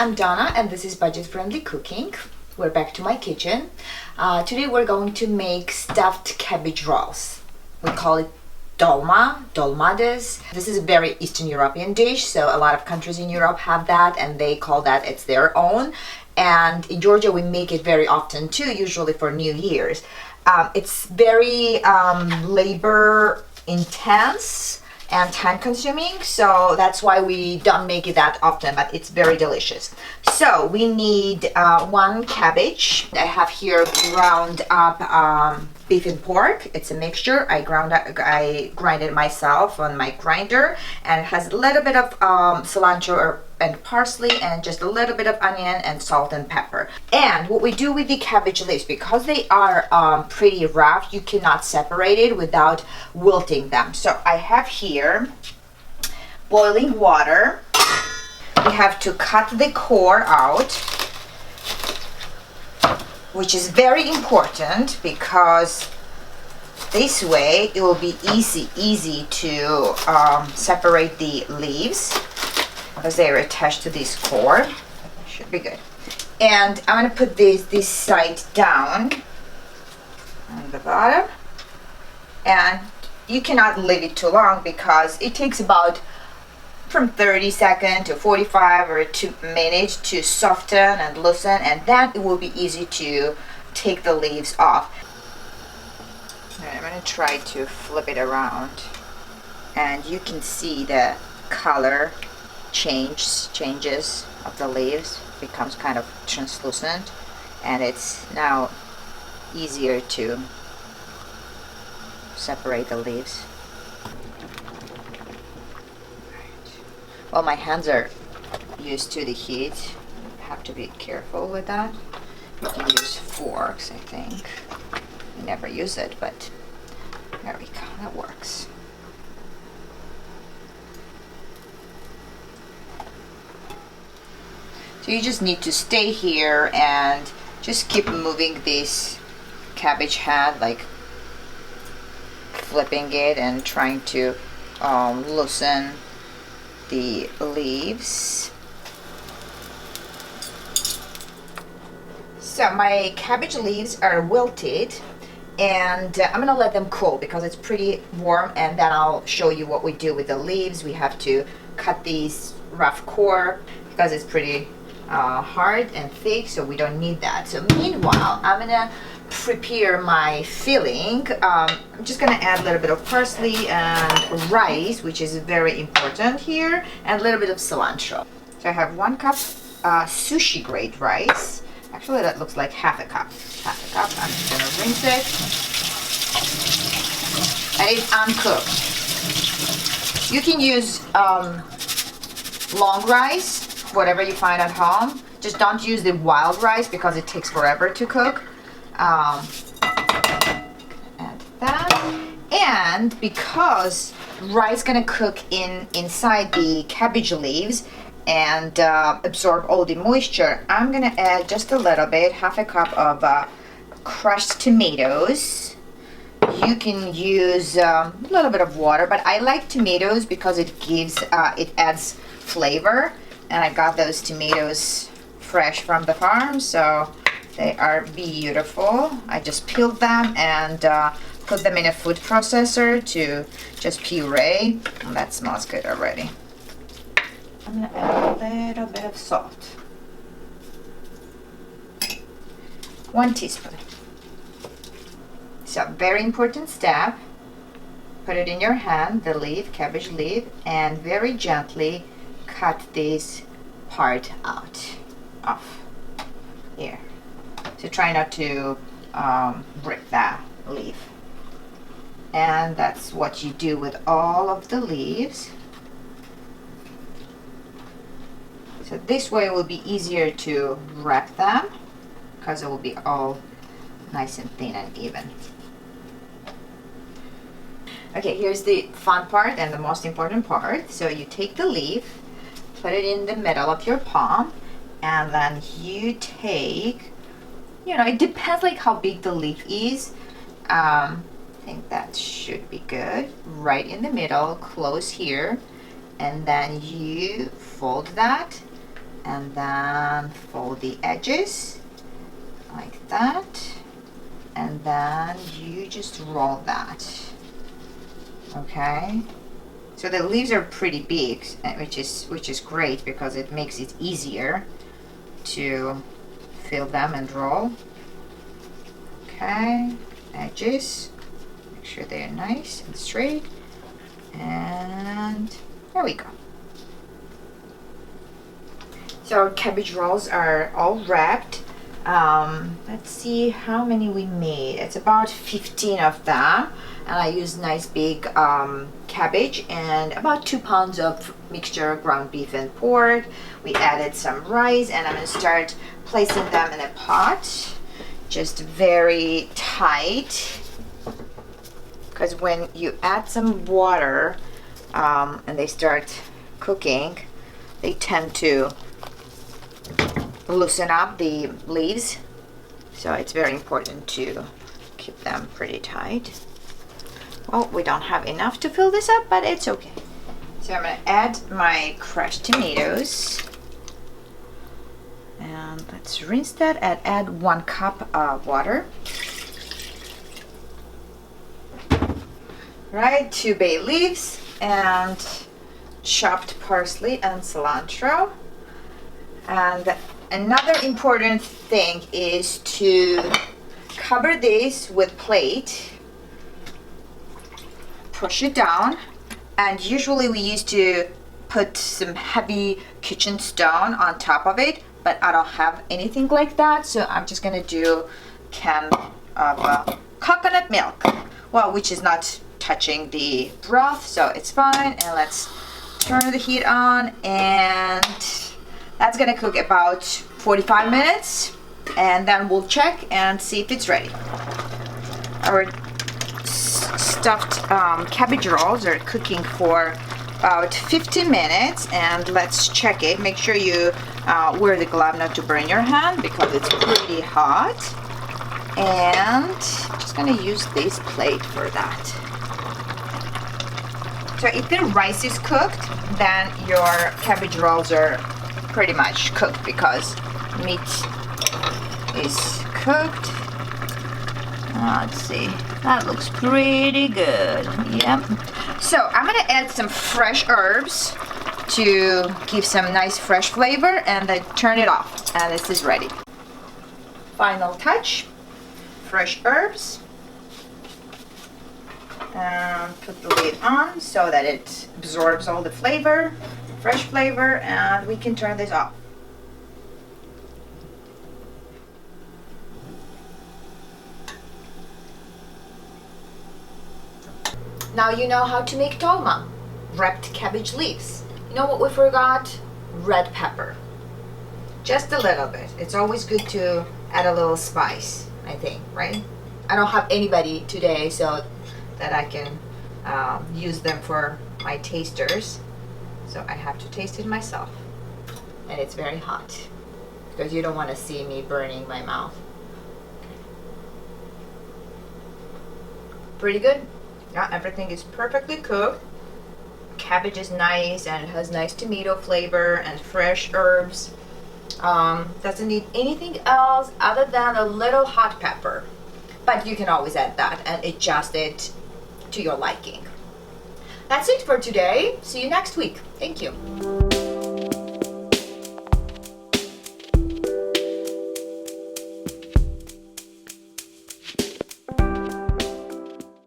I'm Donna and this is Budget Friendly Cooking. We're back to my kitchen. Today we're going to make stuffed cabbage rolls. We call it dolma, dolmades. This is a very Eastern European dish, so a lot of countries in Europe have that and they call that it's their own. And in Georgia we make it very often too, usually for New Year's. It's very labor intense and time consuming, so that's why we don't make it that often, but it's very delicious. So we need 1 cabbage. I have here ground up beef and pork. It's a mixture. I grind it myself on my grinder, and it has a little bit of cilantro and parsley and just a little bit of onion and salt and pepper. And what we do with the cabbage leaves, because they are pretty rough, you cannot separate it without wilting them. So I have here boiling water. We have to cut the core out, which is very important because this way it will be easy to separate the leaves because they are attached to this core. Should be good. And I'm going to put this side down on the bottom, and you cannot leave it too long because it takes about from 30 seconds to 45 or 2 minutes to soften and loosen, and then it will be easy to take the leaves off. Alright, I'm going to try to flip it around, and you can see the color changes of the leaves. It becomes kind of translucent, and it's now easier to separate the leaves. Well, my hands are used to the heat. You have to be careful with that. You can use forks, I think. I never use it, but there we go, that works. So you just need to stay here and just keep moving this cabbage head, like flipping it and trying to loosen the leaves. So my cabbage leaves are wilted, and I'm gonna let them cool because it's pretty warm, and then I'll show you what we do with the leaves. We have to cut these rough core because it's pretty hard and thick, so we don't need that. So meanwhile, I'm gonna prepare my filling. I'm just gonna add a little bit of parsley and rice, which is very important here, and a little bit of cilantro. So I have 1 cup sushi grade rice. Actually, that looks like half a cup. I'm just gonna rinse it, and it's uncooked. You can use long rice, whatever you find at home. Just don't use the wild rice because it takes forever to cook. Add that, and because rice gonna cook inside the cabbage leaves and absorb all the moisture, I'm gonna add just a little bit, half a cup of crushed tomatoes. You can use a little bit of water, but I like tomatoes because it adds flavor, and I got those tomatoes fresh from the farm, so they are beautiful. I just peeled them and put them in a food processor to just puree. And that smells good already. I'm gonna add a little bit of salt. 1 teaspoon. So very important step. Put it in your hand, the leaf, cabbage leaf, and very gently cut this part off here. So try not to break that leaf. And that's what you do with all of the leaves. So this way it will be easier to wrap them because it will be all nice and thin and even. Okay, here's the fun part and the most important part. So you take the leaf, put it in the middle of your palm, and then you take, it depends like how big the leaf is. I think that should be good. Right in the middle, close here, and then you fold that and then fold the edges like that, and then you just roll that. Okay, so the leaves are pretty big, which is great because it makes it easier to fill them and roll. Okay, edges, make sure they're nice and straight, and there we go. So our cabbage rolls are all wrapped. Let's see how many we made. It's about 15 of them, and I used nice big cabbage and about 2 pounds of mixture ground beef and pork. We added some rice, and I'm gonna start placing them in a pot, just very tight, because when you add some water and they start cooking, they tend to loosen up the leaves, so it's very important to keep them pretty tight. Well, we don't have enough to fill this up, but it's okay. So I'm going to add my crushed tomatoes, and let's rinse that and add 1 cup of water. Right, 2 bay leaves and chopped parsley and cilantro. And another important thing is to cover this with plate, push it down, and usually we used to put some heavy kitchen stone on top of it, but I don't have anything like that, so I'm just gonna do can of coconut milk, well, which is not touching the broth, so it's fine. And let's turn the heat on, and that's gonna cook about 45 minutes, and then we'll check and see if it's ready. Our stuffed cabbage rolls are cooking for about 15 minutes, and let's check it. Make sure you wear the glove not to burn your hand because it's pretty hot. And I'm just gonna use this plate for that. So if the rice is cooked, then your cabbage rolls are pretty much cooked because meat is cooked. Let's see, that looks pretty good. Yep. So I'm gonna add some fresh herbs to give some nice fresh flavor, and then turn it off, and this is ready. Final touch, fresh herbs, and put the lid on so that it absorbs all the flavor, fresh flavor, and we can turn this off. Now you know how to make tolma, wrapped cabbage leaves. You know what we forgot? Red pepper. Just a little bit. It's always good to add a little spice, I think, right? I don't have anybody today so that I can use them for my tasters. So I have to taste it myself. And it's very hot because you don't want to see me burning my mouth. Pretty good. Yeah, everything is perfectly cooked. Cabbage is nice and it has nice tomato flavor and fresh herbs. Doesn't need anything else other than a little hot pepper. But you can always add that and adjust it to your liking. That's it for today. See you next week. Thank you.